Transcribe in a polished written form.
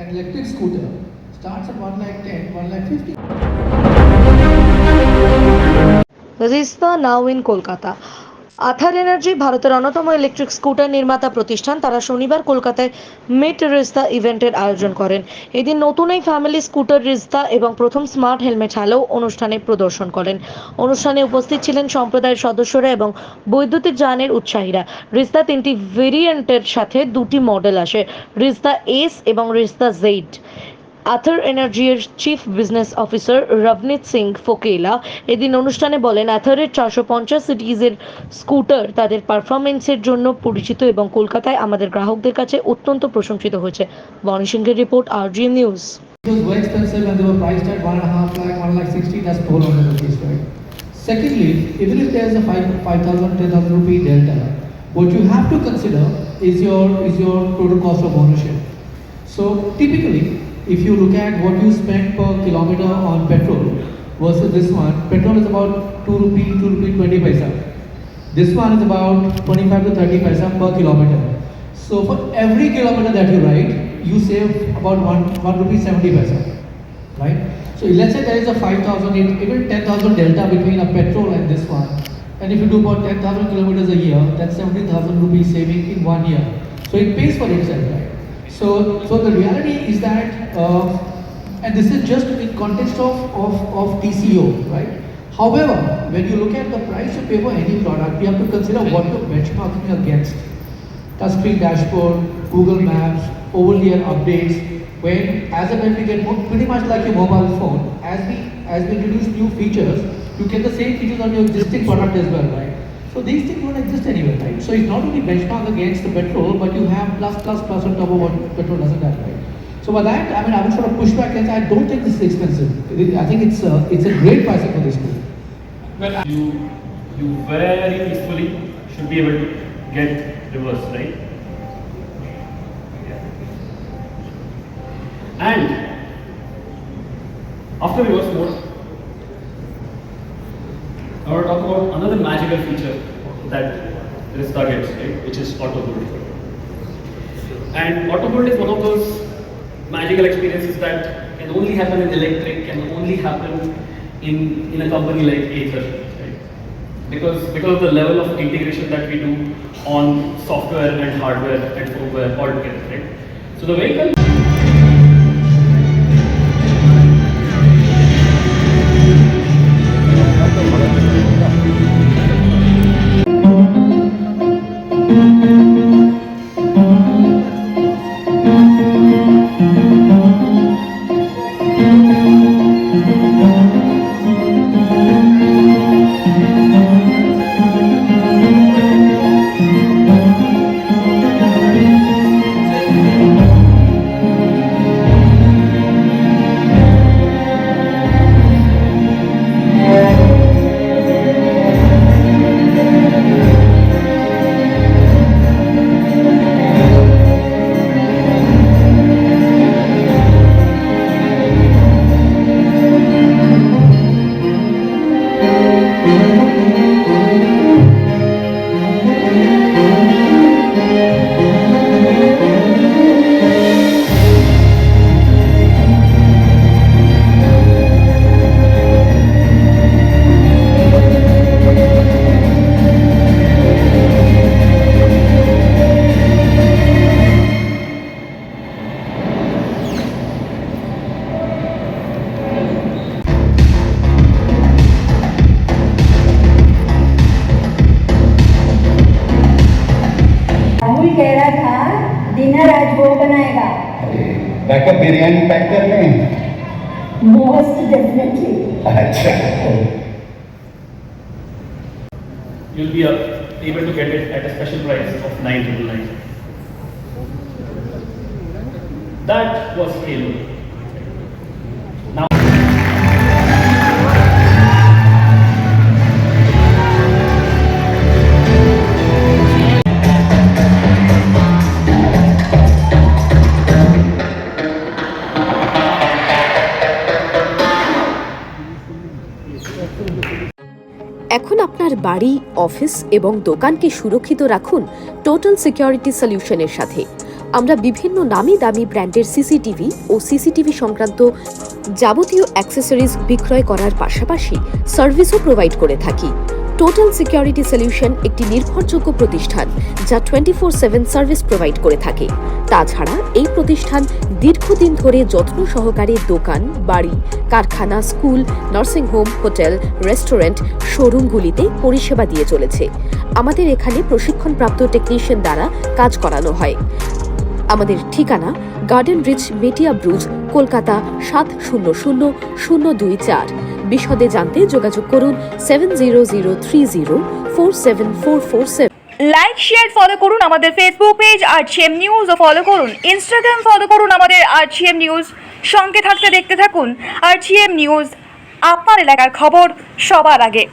an electric scooter starts at 1,10,000, 1,50,000. Rizta now in Kolkata. Ather energy ভারতের অন্যতম electric scooter নির্মাতা প্রতিষ্ঠান। তারা শনিবার কলকাতায় মিট রিস্তা ইভেন্টের আয়োজন করেন। এদিন নতুন এই ফ্যামিলি স্কুটার রিস্তা এবং প্রথম স্মার্ট হেলমেট হ্যালো অনুষ্ঠানে প্রদর্শন করেন। অনুষ্ঠানে উপস্থিত ছিলেন সম্প্রদায়ের সদস্যরা এবং বৈদ্যুতিক যানের উৎসাহীরা। রিস্তা 3টি ভেরিয়েন্টের সাথে 2টি মডেল আসে, রিস্তা এস এবং রিস্তা জেড। আথার এনার্জির chief business officer Ravneet Singh Phokela এদিন অনুষ্ঠানে বলেন, আথারের 450 সিরিজের স্কুটার তাদের পারফরমেন্সের জন্য পরিচিত এবং কলকাতায় আমাদের গ্রাহকদের কাছে অত্যন্ত প্রশংসিত হয়েছে। বনি সিংহের report, RGM news. It was very expensive and they were priced at 1.5 lakh, 1,60,000, that's 400 rupees, right? Secondly, even if there's a 5,000, 10,000 rupee delta, what you have to consider is your total cost of ownership. So typically, if you look at what you spend per kilometer on petrol versus this one, petrol is about 2 rupee 20 paisa. This one is about 25 to 30 paisa per kilometer. So for every kilometer that you ride, you save about 1 rupee 70 paisa, right? So let's say there is a 5,000, even 10,000 delta between a petrol and this one. And if you do about 10,000 kilometers a year, that's 70,000 rupees saving in 1 year. So it pays for itself, right? So the reality is that, and this is just in context of TCO, right? However, when you look at the price you pay for any product, you have to consider what you're benchmarking against. Touchscreen dashboard, Google Maps, over-the-air updates. When as and when we get pretty much like your mobile phone, as we introduce new features, you get the same features on your existing product as well, right? So these things don't exist anywhere, right? So it's not only benchmark against the petrol, but you have plus on top of what petrol doesn't have, right? So by that, I mean, I would sort of push back and say, I don't think this is expensive. I think it's a great pricing for this scooter. Well, you very peacefully should be able to get reverse, right? Yeah. And after reverse mode, I want to talk about another magical feature that Rizta gets, right, which is auto hold. And auto hold is one of those magical experiences that can only happen in electric, can only happen in a company like Ather, right? Because of the level of integration that we do on software and hardware and firmware all together, right? So the vehicle. कह रहा था dinner आज वो बनाएगा। Backup biryani pack कर लें? Most definitely. अच्छा। You'll be able to get it at a special price of 999. That was Halo. Now. এখন আপনার বাড়ি, অফিস এবং দোকানকে সুরক্ষিত রাখুন টোটাল সিকিউরিটি সলিউশনের সাথে। আমরা বিভিন্ন নামি দামি ব্র্যান্ডের সিসিটিভি ও সিসিটিভি সংক্রান্ত যাবতীয় অ্যাক্সেসরিজ বিক্রয় করার পাশাপাশি সার্ভিসও প্রোভাইড করে থাকি। টোটাল সিকিউরিটি সলিউশন একটি নির্ভরযোগ্য প্রতিষ্ঠান যা 24/7 সার্ভিস প্রোভাইড করে থাকে। তাছাড়া এই প্রতিষ্ঠান দীর্ঘদিন ধরে যত্ন সহকারে দোকান, বাড়ি, কারখানা, school, nursing home, hotel, restaurant, শোরুমগুলিতে পরিষেবা দিয়ে চলেছে। আমাদের এখানে প্রশিক্ষণপ্রাপ্ত টেকনিশিয়ান দ্বারা কাজ করানো হয়। আমাদের ঠিকানা গার্ডেন রিচ, মেটিয়া ব্রুজ, কলকাতা 700024। বিশদে জানতে যোগাযোগ করুন 7003047447। লাইক শেয়ার ফলো করুন আমাদের ফেসবুক পেজ আরজিএম নিউজ ও ফলো করুন ইনস্টাগ্রাম ফলো করুন আমাদের আরজিএম নিউজ। সঙ্গে থাকতে দেখতে থাকুন আরজিএম নিউজ, আপনার এলাকার খবর সবার আগে।